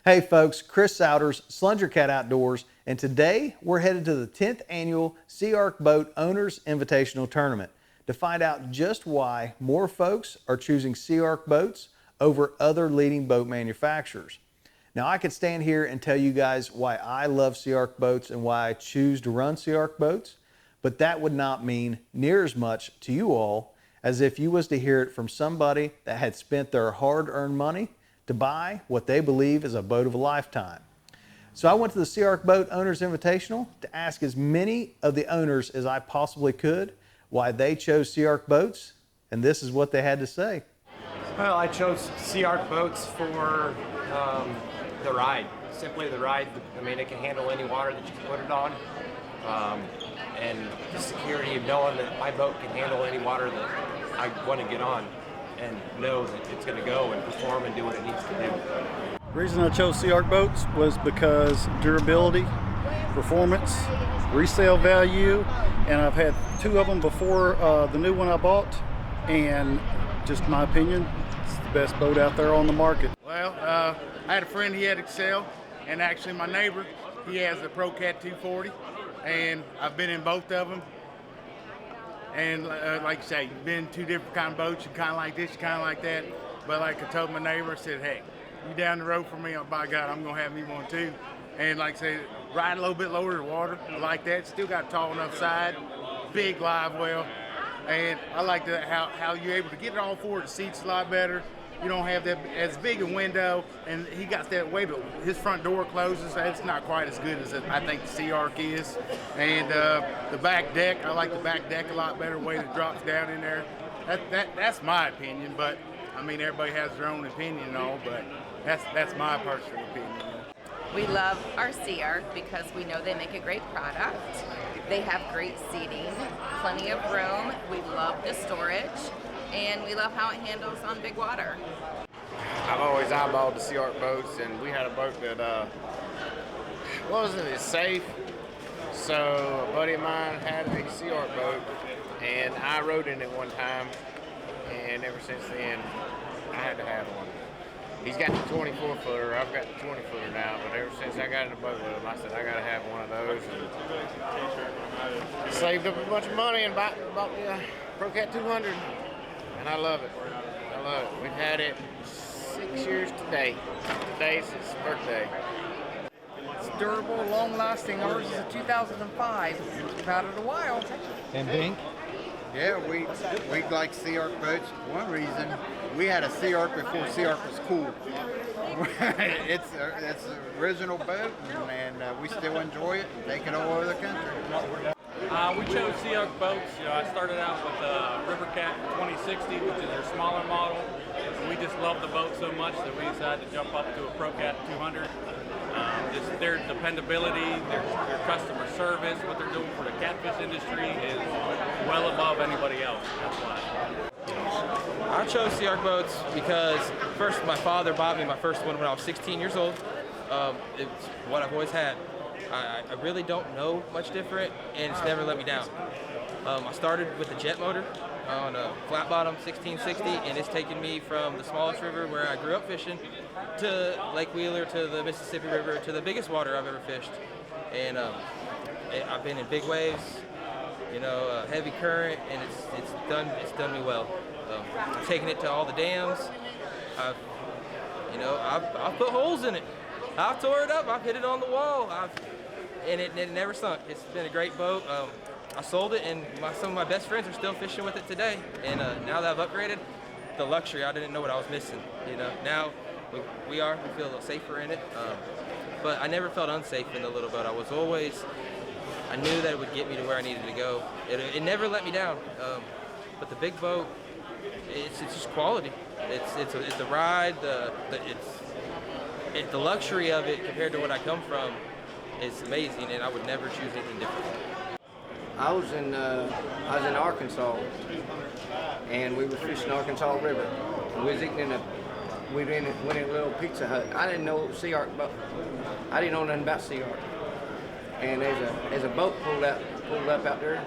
Hey folks, Chris Souders, Cat Outdoors, and today we're headed to the 10th annual SeaArk Boat Owners Invitational Tournament to find out just why more folks are choosing SeaArk boats over other leading boat manufacturers. Now I could stand here and tell you guys why I love SeaArk boats and why I choose to run SeaArk boats, but that would not mean near as much to you all as if you was to hear it from somebody that had spent their hard-earned money to buy what they believe is a boat of a lifetime. So I went to the SeaArk Boat Owners Invitational to ask as many of the owners as I possibly could why they chose SeaArk boats, and this is what they had to say. Well, I chose SeaArk boats for the ride, simply the ride. I mean, it can handle any water that you can put it on, and the security of knowing that my boat can handle any water that I want to get on, and know that it's going to go and perform and do what it needs to do. The reason I chose SeaArk boats was because durability, performance, resale value, and I've had two of them before the new one I bought, and just my opinion, it's the best boat out there on the market. Well, I had a friend, he had Excel, and actually my neighbor, he has a ProCat 240, and I've been in both of them. And like you say, you've been in two different kind of boats, you kind of like this, you kind of like that. But like I told my neighbor, I said, hey, you down the road from me, by God, I'm going to have me one too. And like I say, ride a little bit lower to water, I like that. Still got a tall enough side, big live well. And I like how you're able to get it all forward, the seats a lot better. You don't have that as big a window, and he got that way, but his front door closes. That's not quite as good as I think the SeaArk is. And the back deck, I like the back deck a lot better, the way it drops down in there. That's my opinion, but I mean everybody has their own opinion and all, but that's my personal opinion. We love our SeaArk because we know they make a great product. They have great seating, plenty of room. We love the storage, and we love how it handles on big water. I've always eyeballed the SeaArk boats, and we had a boat that wasn't as safe. So a buddy of mine had a SeaArk boat, and I rode in it one time, and ever since then, I had to have one. He's got the 24-footer, I've got the 20-footer now, but ever since I got in the boat with him, I said I gotta have one of those, and saved up a bunch of money and bought the ProCat 200, and I love it. I love it. We've had it 6 years today. Today's his birthday. It's durable, long-lasting. Ours is a 2005. We've had it a while. And Bink? Yeah, we like SeaArk boats. One reason, we had a SeaArk before SeaArk was cool. it's an original boat, and we still enjoy it and take it all over the country. We chose SeaArk boats. I started out with Rivercat 2060, which is their smaller model. And we just love the boat so much that we decided to jump up to a ProCat 200. Just their dependability, their customer service, what they're doing for the catfish industry is well above anybody else. That's why. I chose SeaArk boats because first my father bought me my first one when I was 16 years old. It's what I've always had. I really don't know much different, and it's never let me down. I started with a jet motor on a flat bottom 1660, and it's taken me from the smallest river where I grew up fishing to Lake Wheeler, to the Mississippi River, to the biggest water I've ever fished. And I've been in big waves, heavy current, and it's done me well. I've taken it to all the dams. I've put holes in it. I've tore it up. I've hit it on the wall. And it never sunk. It's been a great boat. I sold it, and some of my best friends are still fishing with it today. And now that I've upgraded, the luxury, I didn't know what I was missing. Now we feel a little safer in it. But I never felt unsafe in the little boat. I knew that it would get me to where I needed to go. It never let me down. But the big boat, it's just quality. It's the ride, the luxury of it compared to what I come from is amazing, and I would never choose anything different. I was in Arkansas, and we were fishing Arkansas River. We was eating went in a little Pizza Hut. I didn't know SeaArk, but I didn't know nothing about SeaArk. And there's a boat pulled up out there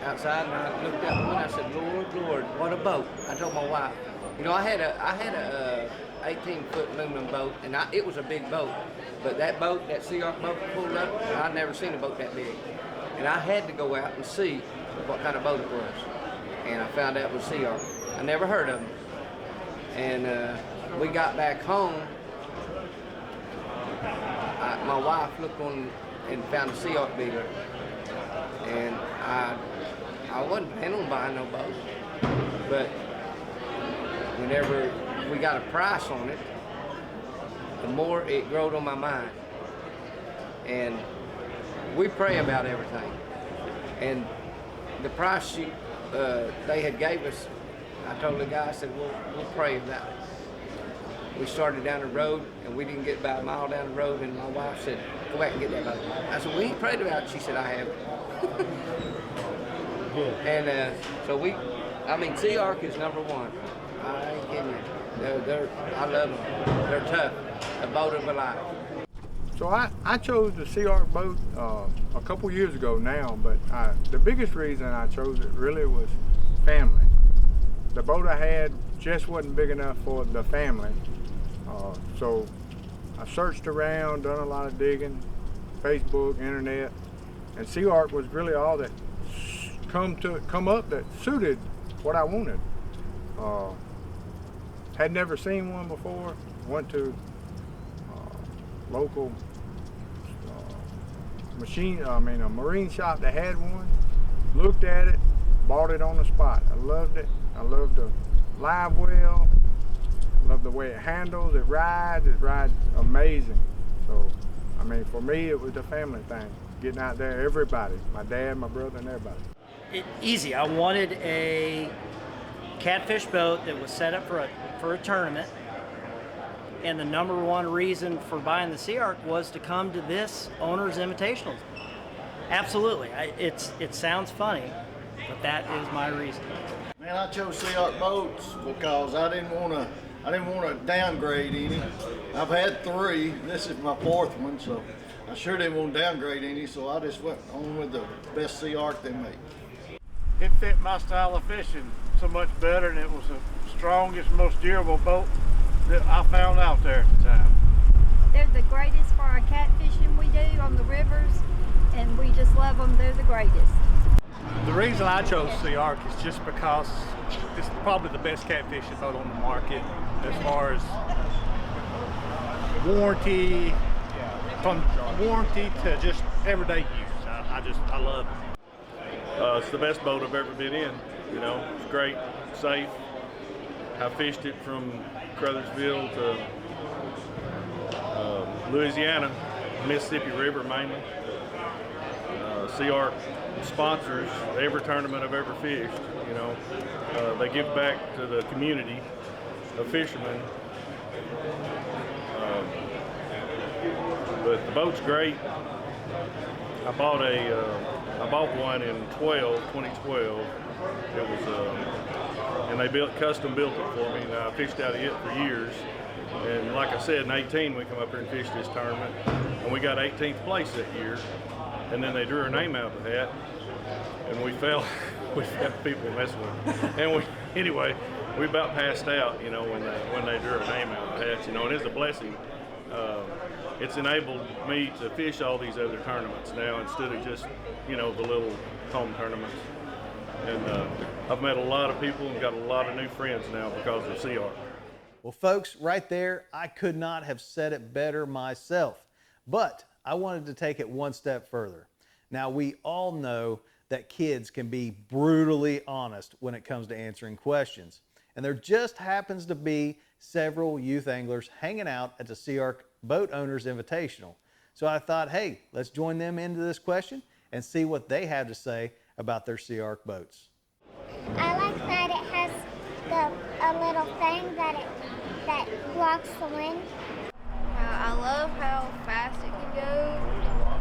outside, and I looked out the window. I said, Lord, what a boat! I told my wife. I had a 18-foot aluminum boat, and it was a big boat. But that boat, that SeaArk boat pulled up, I'd never seen a boat that big. And I had to go out and see what kind of boat it was. And I found out it was SeaArk. I never heard of them. And we got back home. My wife looked on and found a SeaArk dealer. And I wasn't planning on buying no boat. But whenever we got a price on it, the more it growed on my mind. And we pray about everything. And the price they had gave us, I told the guy, I said, we'll pray about it. We started down the road, and we didn't get about a mile down the road, and my wife said, go back and get that boat. I said, we ain't prayed about it. She said, I have. And so SeaArk is number one. I ain't kidding you. I love them. They're tough. A boat of a life. So I chose the SeaArk boat a couple years ago now, but the biggest reason I chose it really was family. The boat I had just wasn't big enough for the family. So I searched around, done a lot of digging, Facebook, internet, and SeaArk was really all that come up that suited what I wanted. Had never seen one before. Went to local a marine shop that had one. Looked at it, bought it on the spot. I loved it. I loved the live well. Love the way it handles. It rides amazing. So, for me, it was a family thing. Getting out there, everybody, my dad, my brother, and everybody. Easy. I wanted a catfish boat that was set up for a tournament, and the number one reason for buying the SeaArk was to come to this Owners Invitational. Absolutely. It sounds funny, but that is my reason. Man, I chose SeaArk Boats because I didn't want to downgrade any. I've had 3. This is my 4th one, so I sure didn't want to downgrade any. So I just went on with the best SeaArk they make. It fit my style of fishing so much better, and it was the strongest, most durable boat that I found out there at the time. They're the greatest for our catfishing we do on the rivers, and we just love them. They're the greatest. The reason I chose SeaArk is just because it's probably the best catfishing boat on the market as far as warranty, from warranty to just everyday use. I love it. It's the best boat I've ever been in. It's great, safe. I fished it from Crothersville to Louisiana, Mississippi River mainly. SeaArk sponsors every tournament I've ever fished. They give back to the community of fishermen. But the boat's great. I bought one in 2012. It was, and they custom built it for me, and I fished out of it for years. And like I said, in 18 we come up here and fished this tournament, and we got 18th place that year. And then they drew our name out of the hat, and we fell. We had people messing with it. And we about passed out, when they drew our name out of the hat, and it's a blessing. It's enabled me to fish all these other tournaments now instead of just, the little home tournaments. And I've met a lot of people and got a lot of new friends now because of SeaArk. Well, folks, right there, I could not have said it better myself. But I wanted to take it one step further. Now, we all know that kids can be brutally honest when it comes to answering questions. And there just happens to be several youth anglers hanging out at the SeaArk Boat Owners Invitational. So I thought, hey, let's join them into this question and see what they have to say about their SeaArk boats. I like that it has a little thing that blocks the wind. I love how fast it can go.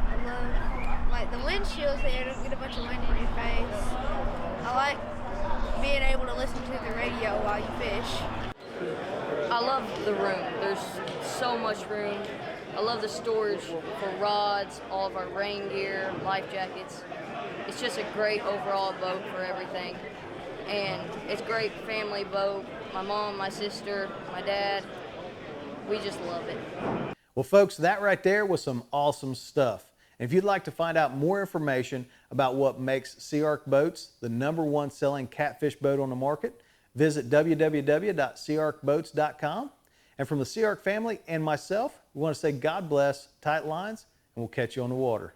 I love, the windshields there, don't get a bunch of wind in your face. I like being able to listen to the radio while you fish. I love the room. There's so much room. I love the storage for rods, all of our rain gear, life jackets. It's just a great overall boat for everything. And it's a great family boat. My mom, my sister, my dad, We just love it. Well, folks, that right there was some awesome stuff. And if you'd like to find out more information about what makes SeaArk Boats the #1 selling catfish boat on the market, visit www.seaarkboats.com. And from the SeaArk family and myself, we want to say God bless, tight lines, and we'll catch you on the water.